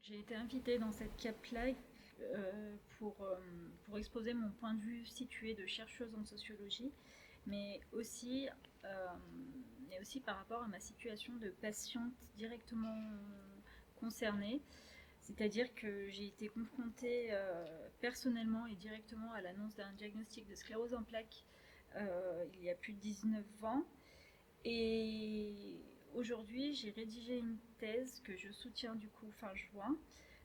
J'ai été invitée dans cette CAP-là pour exposer mon point de vue situé de chercheuse en sociologie, mais aussi, euh, mais aussi par rapport à ma situation de patiente directement concernée. C'est-à-dire que j'ai été confrontée personnellement et directement à l'annonce d'un diagnostic de sclérose en plaques il y a plus de 19 ans. Et aujourd'hui, j'ai rédigé une thèse que je soutiens du coup fin juin,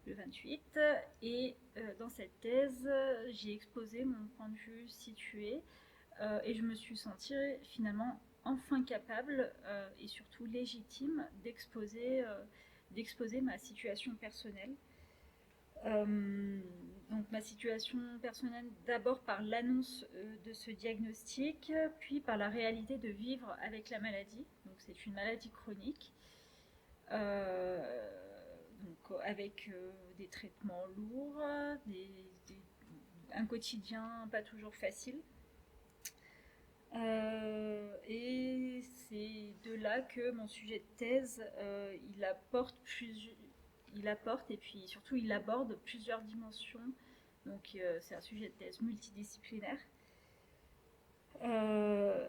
le 28. Et dans cette thèse, j'ai exposé mon point de vue situé et je me suis sentie finalement enfin capable et surtout légitime d'exposer ma situation personnelle. Donc ma situation personnelle d'abord par l'annonce de ce diagnostic, puis par la réalité de vivre avec la maladie. Donc c'est une maladie chronique, avec des traitements lourds, un quotidien pas toujours facile. Et c'est de là que mon sujet de thèse, il apporte et puis surtout il aborde plusieurs dimensions. Donc c'est un sujet de thèse multidisciplinaire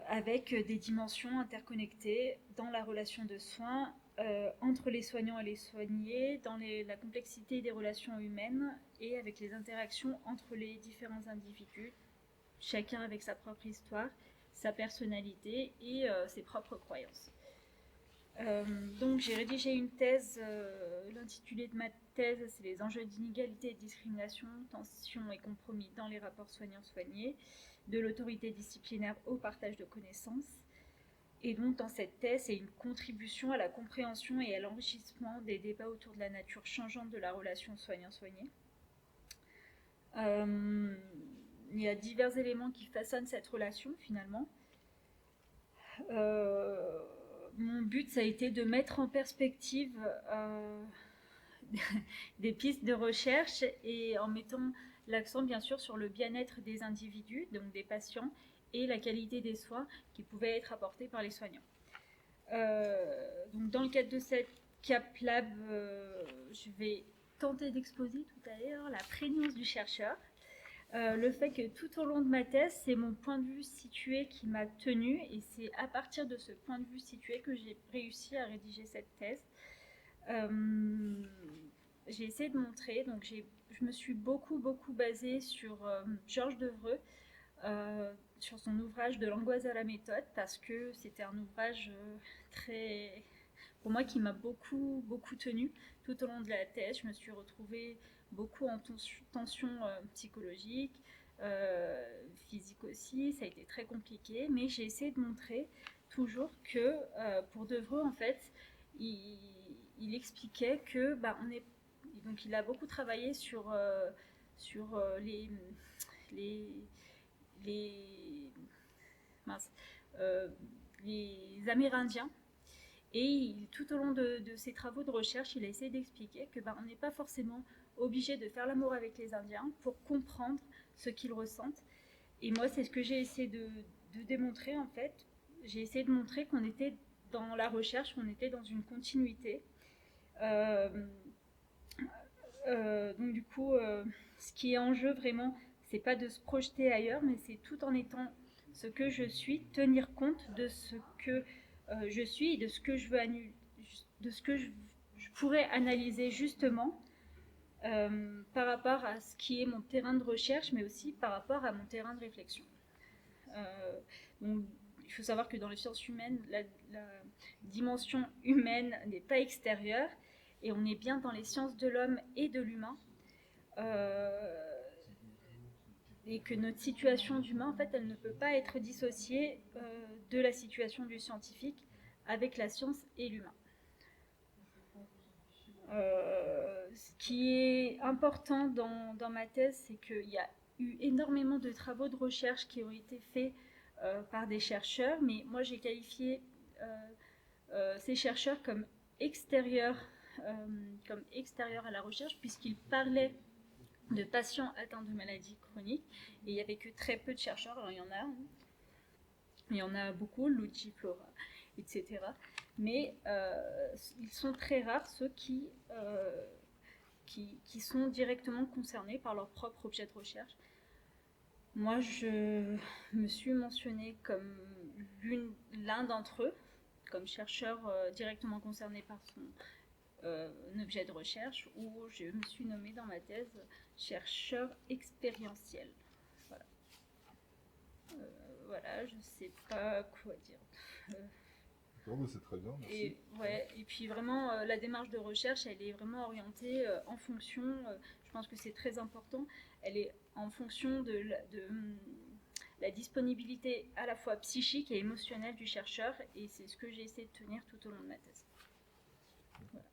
avec des dimensions interconnectées dans la relation de soins entre les soignants et les soignés, dans la complexité des relations humaines et avec les interactions entre les différents individus, chacun avec sa propre histoire, sa personnalité et ses propres croyances. Euh, donc j'ai rédigé une thèse, l'intitulé de ma thèse c'est les enjeux d'inégalité et de discrimination, tensions et compromis dans les rapports soignants-soignés, de l'autorité disciplinaire au partage de connaissances. Et donc dans cette thèse, c'est une contribution à la compréhension et à l'enrichissement des débats autour de la nature changeante de la relation soignant-soigné. Euh, il y a divers éléments qui façonnent cette relation finalement. Euh, Mon but, ça a été de mettre en perspective des pistes de recherche et en mettant l'accent bien sûr sur le bien-être des individus, donc des patients, et la qualité des soins qui pouvaient être apportés par les soignants. Donc dans le cadre de cette CAP Lab, je vais tenter d'exposer tout à l'heure la prégnance du chercheur. Le fait que tout au long de ma thèse, c'est mon point de vue situé qui m'a tenu et c'est à partir de ce point de vue situé que j'ai réussi à rédiger cette thèse. Euh, j'ai essayé de montrer, donc je me suis beaucoup basée sur Georges Devreux, sur son ouvrage de l'angoisse à la méthode, parce que c'était un ouvrage très, pour moi, qui m'a beaucoup tenu tout au long de la thèse. Je me suis retrouvée beaucoup en tension psychologique, physique aussi. Ça a été très compliqué, mais j'ai essayé de montrer toujours que pour Devreux, en fait, il, il expliquait que on est donc il a beaucoup travaillé sur les les mince, euh, les Amérindiens. Et tout au long de ses travaux de recherche, il a essayé d'expliquer que on n'est pas forcément obligé de faire l'amour avec les Indiens pour comprendre ce qu'ils ressentent. Et moi, c'est ce que j'ai essayé de démontrer en fait. J'ai essayé de montrer qu'on était dans la recherche, qu'on était dans une continuité. Euh, donc du coup, ce qui est en jeu vraiment, c'est pas de se projeter ailleurs, mais c'est tout en étant ce que je suis, tenir compte de ce que je suis et de ce que je veux de ce que je pourrais analyser justement par rapport à ce qui est mon terrain de recherche, mais aussi par rapport à mon terrain de réflexion. Donc, il faut savoir que dans les sciences humaines, la dimension humaine n'est pas extérieure et on est bien dans les sciences de l'homme et de l'humain. Euh, et que notre situation d'humain, en fait, elle ne peut pas être dissociée de la situation du scientifique avec la science et l'humain. Ce qui est important dans ma thèse, c'est qu'il y a eu énormément de travaux de recherche qui ont été faits par des chercheurs, mais moi j'ai qualifié ces chercheurs extérieurs, euh, comme extérieurs à la recherche, puisqu'ils parlaient de patients atteints de maladies chroniques, et il n'y avait que très peu de chercheurs, alors il y en a beaucoup, Luigi, Flora, etc. Mais ils sont très rares ceux qui sont directement concernés par leur propre objet de recherche. Moi, je me suis mentionnée comme l'un d'entre eux, comme chercheur directement concerné par son objet de recherche, où je me suis nommée dans ma thèse chercheur expérientiel. Voilà. Voilà, je ne sais pas quoi dire. D'accord, c'est très bien, merci. Et puis vraiment, la démarche de recherche, elle est vraiment orientée en fonction, je pense que c'est très important, elle est en fonction de la disponibilité à la fois psychique et émotionnelle du chercheur, et c'est ce que j'ai essayé de tenir tout au long de ma thèse. Voilà.